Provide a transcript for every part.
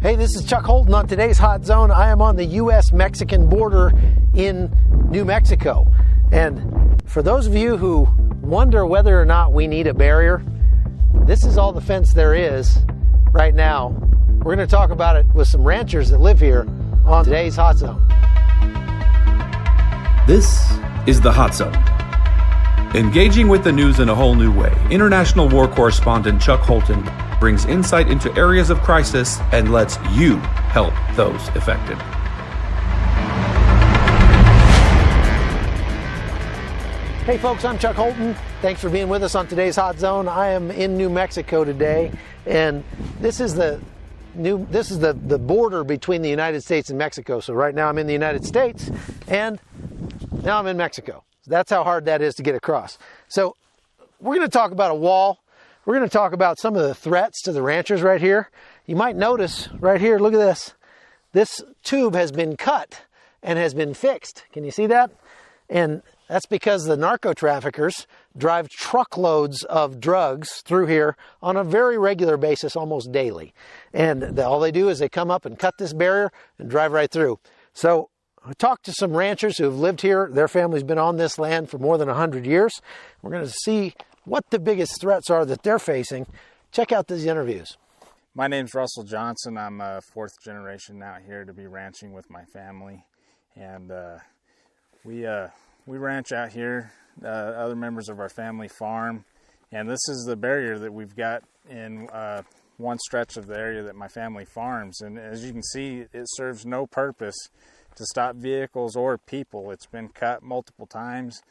Hey, this is Chuck Holton on today's Hot Zone. I am on the U.S.-Mexican border in New Mexico. And for those of you who wonder whether or not we need a barrier, this is all the fence there is right now. We're going to talk about it with some ranchers that live here on today's Hot Zone. This is the Hot Zone. Engaging with the news in a whole new way, international war correspondent Chuck Holton brings insight into areas of crisis and lets you help those affected. Hey folks, I'm Chuck Holton. Thanks for being with us on today's Hot Zone. I am in New Mexico today, and this is the border between the United States and Mexico. So right now I'm in the United States, and now I'm in Mexico. That's how hard that is to get across. So we're going to talk about a wall. We're going to talk about some of the threats to the ranchers right here. You might notice right here, look at this. This tube has been cut and has been fixed. Can you see that? And that's because the narco traffickers drive truckloads of drugs through here on a very regular basis, almost daily. And all they do is they come up and cut this barrier and drive right through. So I talked to some ranchers who have lived here. Their family's been on this land for more than 100 years. We're going to see what the biggest threats are that they're facing. Check out these interviews. My name's Russell Johnson. I'm a fourth generation out here to be ranching with my family. And we ranch out here. Other members of our family farm. And this is the barrier that we've got in one stretch of the area that my family farms. And as you can see, it serves no purpose to stop vehicles or people. It's been cut multiple times.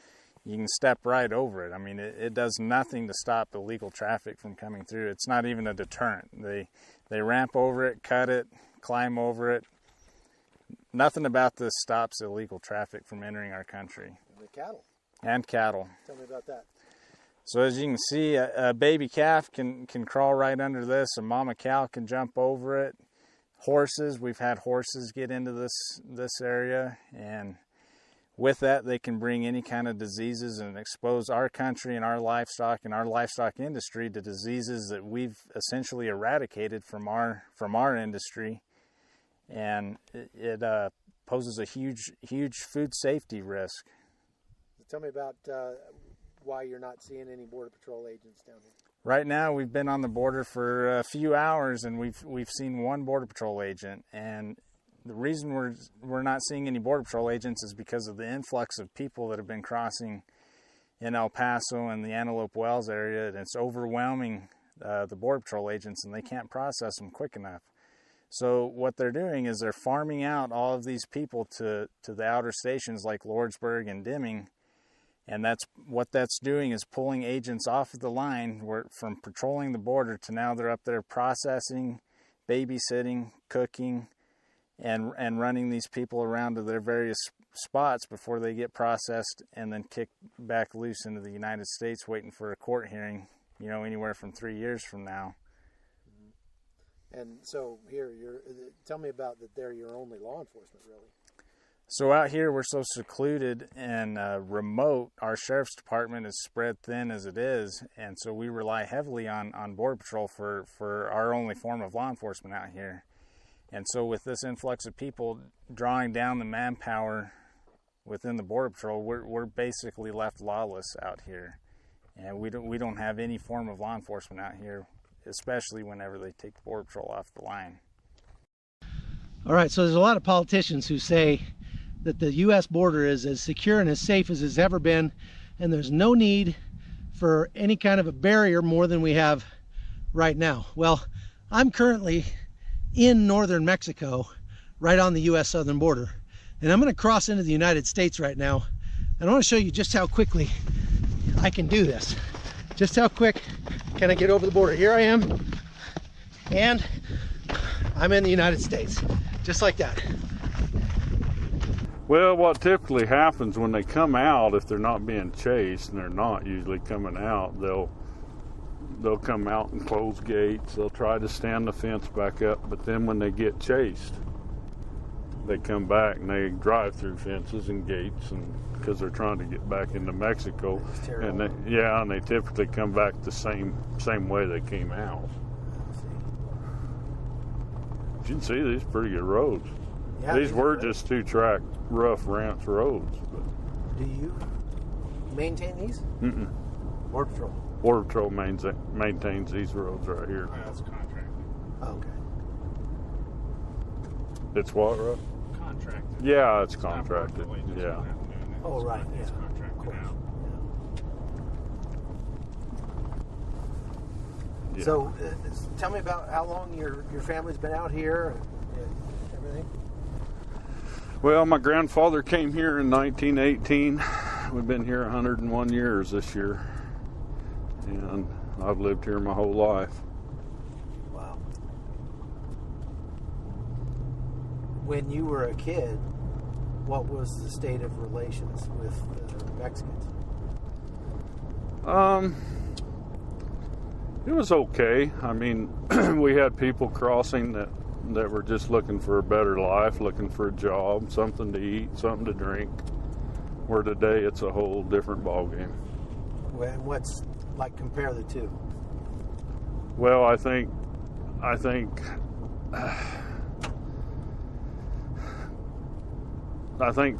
You can step right over it. I mean, it does nothing to stop illegal traffic from coming through. It's not even a deterrent. They ramp over it, cut it, climb over it. Nothing about this stops illegal traffic from entering our country. And the cattle. And cattle. Tell me about that. So as you can see, a baby calf can crawl right under this. A mama cow can jump over it. Horses, we've had horses get into this area, and with that they can bring any kind of diseases and expose our country and our livestock industry to diseases that we've essentially eradicated from our industry, and it poses a huge food safety risk. Tell me about why you're not seeing any Border Patrol agents down here. Right now, we've been on the border for a few hours, and we've seen one Border Patrol agent. And the reason we're not seeing any Border Patrol agents is because of the influx of people that have been crossing in El Paso and the Antelope Wells area. And it's overwhelming the Border Patrol agents, and they can't process them quick enough. So what they're doing is they're farming out all of these people to the outer stations like Lordsburg and Deming. And what that's doing is pulling agents off of the line from patrolling the border to now they're up there processing, babysitting, cooking, and running these people around to their various spots before they get processed and then kicked back loose into the United States waiting for a court hearing, anywhere from 3 years from now. And so here, tell me about that they're your only law enforcement, really. So out here, we're so secluded and remote. Our sheriff's department is spread thin as it is, and so we rely heavily on Border Patrol for our only form of law enforcement out here. And so with this influx of people drawing down the manpower within the Border Patrol, we're basically left lawless out here, and we don't have any form of law enforcement out here, especially whenever they take the Border Patrol off the line. All right, so there's a lot of politicians who say that the U.S. border is as secure and as safe as it's ever been, and there's no need for any kind of a barrier more than we have right now. Well, I'm currently in northern Mexico, right on the U.S. southern border, and I'm going to cross into the United States right now, and I want to show you just how quickly I can do this. Just how quick can I get over the border. Here I am, and I'm in the United States, just like that. Well, what typically happens when they come out, if they're not being chased, and they're not usually coming out, they'll come out and close gates. They'll try to stand the fence back up, but then when they get chased, they come back and they drive through fences and gates, and because they're trying to get back into Mexico, and they typically come back the same way they came out. you can see these pretty good roads. Yeah, These were are great. just 2-track rough ranch roads. But Do you maintain these? Border Patrol. Border Patrol maintains these roads right here. That's contracted. Okay. It's what, Russ? Contracted. Yeah, it's contracted. Yeah. Oh, right. It's Yeah. contracted out. Yeah. So, tell me about how long your family's been out here and everything. Well, my grandfather came here in 1918. We've been here 101 years this year. And I've lived here my whole life. Wow. When you were a kid, what was the state of relations with the Mexicans? It was okay. I mean, we had people crossing that were just looking for a better life, looking for a job, something to eat, something to drink. Where today it's a whole different ballgame. What's like compare the two? Well, I think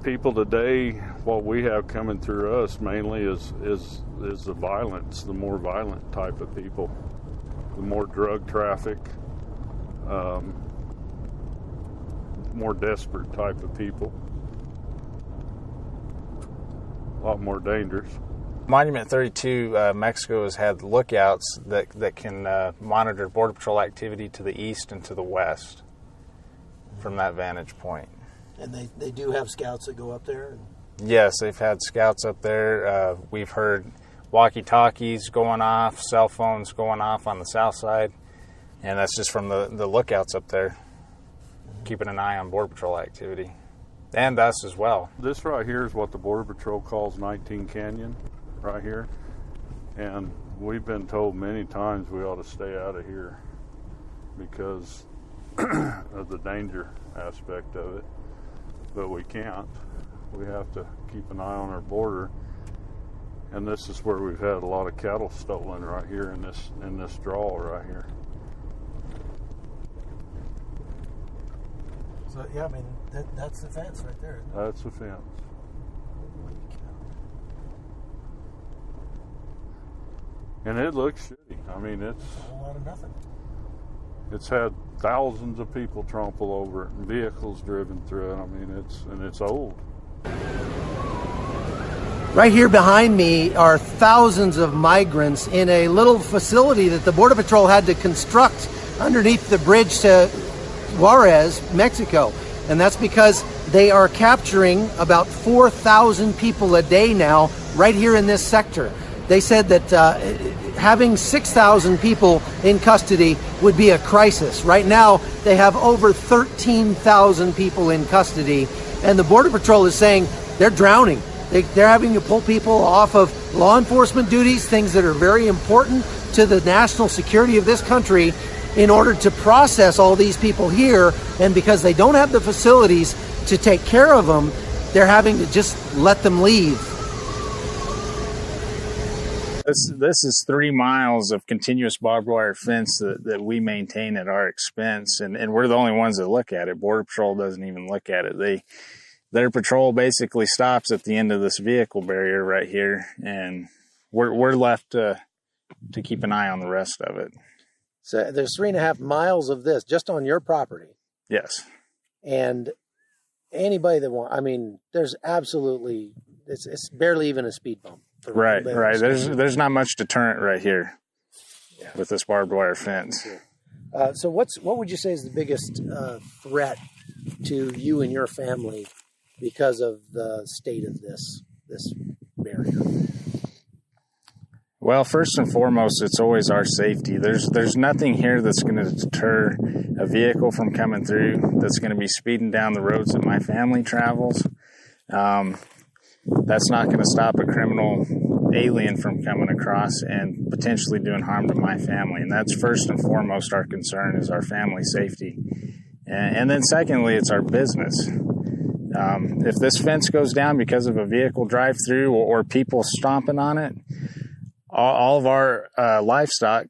people today, what we have coming through us mainly is the violence, the more violent type of people, the more drug traffic, more desperate type of people, a lot more dangerous. Monument 32, Mexico has had lookouts that can monitor Border Patrol activity to the east and to the west from that vantage point. And they do have scouts that go up there? Yes, they've had scouts up there. We've heard walkie-talkies going off, cell phones going off on the south side, and that's just from the lookouts up there, keeping an eye on Border Patrol activity, and us as well. This right here is what the Border Patrol calls 19 Canyon, right here, and we've been told many times we ought to stay out of here because of the danger aspect of it, but we can't. We have to keep an eye on our border, and this is where we've had a lot of cattle stolen right here in this draw right here. So, yeah, I mean, that's the fence right there, isn't it? That's the fence. And it looks shitty. I mean, A whole lot of nothing. it's had thousands of people trample over it and vehicles driven through it. I mean, it's old. Right here behind me are thousands of migrants in a little facility that the Border Patrol had to construct underneath the bridge to Juarez, Mexico. And that's because they are capturing about 4,000 people a day now right here in this sector. They said that having 6,000 people in custody would be a crisis. Right now, they have over 13,000 people in custody, and the Border Patrol is saying they're drowning. They're having to pull people off of law enforcement duties, things that are very important to the national security of this country, in order to process all these people here. And because they don't have the facilities to take care of them, they're having to just let them leave. This is 3 miles of continuous barbed wire fence that we maintain at our expense, and we're the only ones that look at it. Border Patrol doesn't even look at it. Their patrol basically stops at the end of this vehicle barrier right here, and we're left to keep an eye on the rest of it. So there's 3.5 miles of this just on your property. Yes. And anybody that wants, I mean, there's absolutely, it's barely even a speed bump. Right. There's not much deterrent right here with this barbed wire fence. So what would you say is the biggest threat to you and your family because of the state of this barrier? Well, first and foremost, it's always our safety. There's nothing here that's going to deter a vehicle from coming through, that's going to be speeding down the roads that my family travels. That's not going to stop a criminal alien from coming across and potentially doing harm to my family. And that's first and foremost our concern, is our family safety. And then secondly, it's our business. If this fence goes down because of a vehicle drive-through or people stomping on it, all of our livestock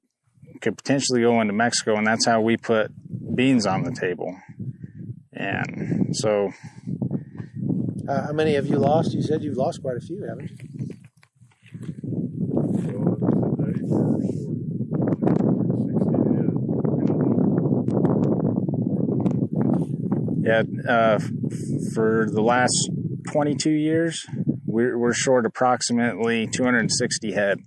could potentially go into Mexico, and that's how we put beans on the table. And so, how many have you lost? You said you've lost quite a few, haven't you? yeah, for the last 22 years, we're short approximately 260 head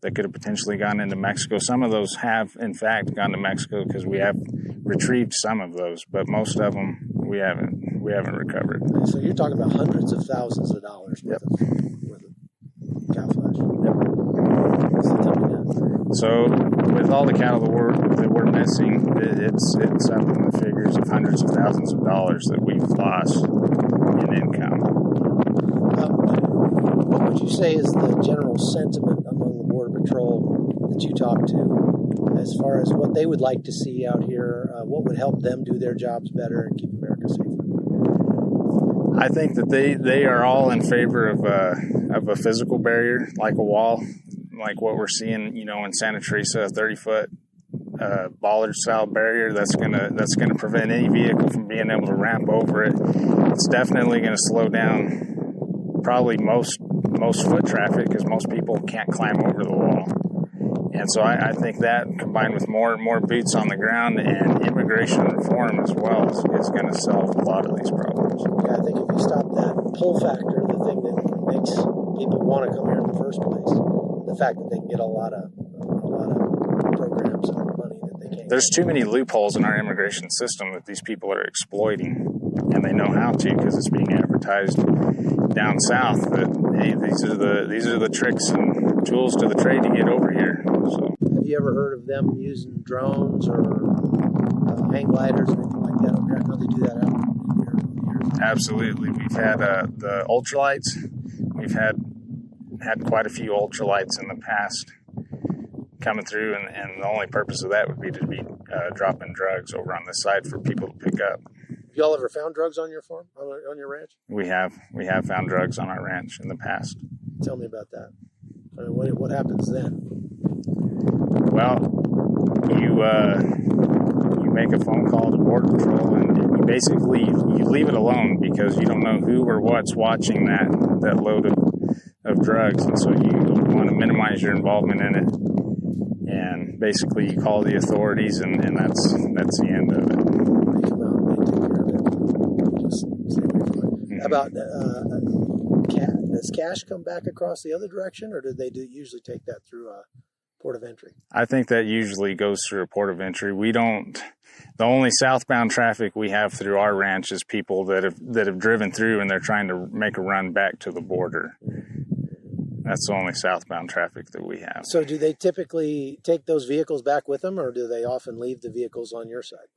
that could have potentially gone into Mexico. Some of those have, in fact, gone to Mexico because we have retrieved some of those, but most of them we haven't recovered. So you're talking about hundreds of thousands of dollars worth of cow flesh. Yep. So tell me that. So with all the cattle that we're missing, it's up in the figures of hundreds of thousands of dollars that we've lost in income. What would you say is the general sentiment among the Border Patrol that you talk to as far as what they would like to see out here? What would help them do their jobs better and keep America safer? I think that they are all in favor of a physical barrier, like a wall, like what we're seeing, in Santa Teresa, a 30-foot bollard-style barrier that's gonna prevent any vehicle from being able to ramp over it. It's definitely going to slow down probably most foot traffic because most people can't climb over the wall. And so I think that, combined with more boots on the ground and immigration reform as well, is going to solve a lot of these problems. Yeah, I think if you stop that pull factor, the thing that makes people want to come here in the first place, the fact that they can get a lot of programs and money that they can't. There's too many loopholes in our immigration system that these people are exploiting, and they know how to because it's being advertised down south that, hey, these are the tricks and tools to the trade to get over here. So, have you ever heard of them using drones or hang gliders or anything like that over here? I know they do that out here. Absolutely. We've had the ultralights. We've had quite a few ultralights in the past coming through, and the only purpose of that would be to be dropping drugs over on this side for people to pick up. Have y'all ever found drugs on your farm, on your ranch? We have found drugs on our ranch in the past. Tell me about that. I mean, what happens then? Well, you make a phone call to Border Patrol, and you basically you leave it alone because you don't know who or what's watching that load of drugs, and so you want to minimize your involvement in it. And basically, you call the authorities, and that's the end of it. They come out and they take care of it. You just stay away from it. Mm-hmm. About does cash come back across the other direction, or do they usually take that through a port of entry? I think that usually goes through a port of entry. We don't. The only southbound traffic we have through our ranch is people that have driven through and they're trying to make a run back to the border. That's the only southbound traffic that we have. So do they typically take those vehicles back with them, or do they often leave the vehicles on your side?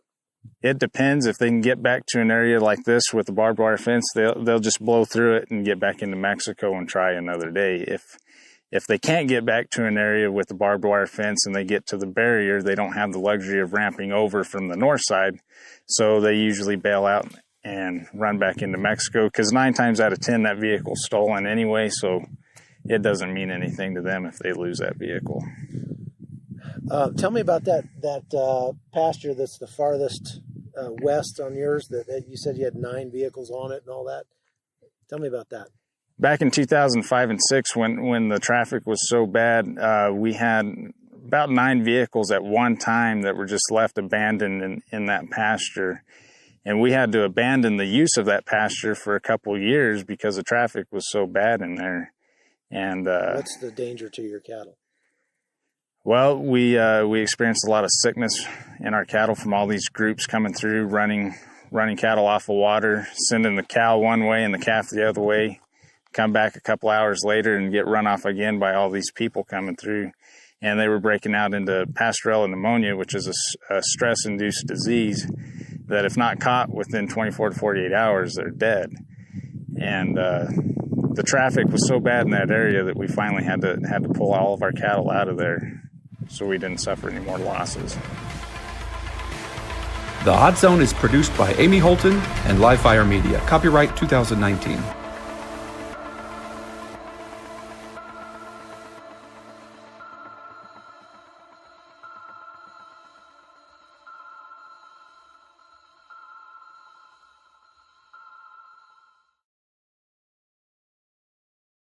It depends. If they can get back to an area like this with the barbed wire fence, they'll just blow through it and get back into Mexico and try another day. If they can't get back to an area with the barbed wire fence and they get to the barrier, they don't have the luxury of ramping over from the north side, so they usually bail out and run back into Mexico, because 9 times out of 10 that vehicle's stolen anyway, so it doesn't mean anything to them if they lose that vehicle. Tell me about that pasture that's the farthest west on yours. That you said you had 9 vehicles on it and all that. Tell me about that. Back in 2005 and 6, when the traffic was so bad, we had about 9 vehicles at one time that were just left abandoned in that pasture. And we had to abandon the use of that pasture for a couple of years because the traffic was so bad in there. And what's the danger to your cattle? Well, we experienced a lot of sickness in our cattle from all these groups coming through, running cattle off of water, sending the cow one way and the calf the other way, come back a couple hours later and get run off again by all these people coming through. And they were breaking out into Pasteurella pneumonia, which is a stress-induced disease that if not caught within 24 to 48 hours, they're dead. And the traffic was so bad in that area that we finally had to pull all of our cattle out of there so we didn't suffer any more losses. The Hot Zone is produced by Amy Holton and Livefire Media. Copyright 2019.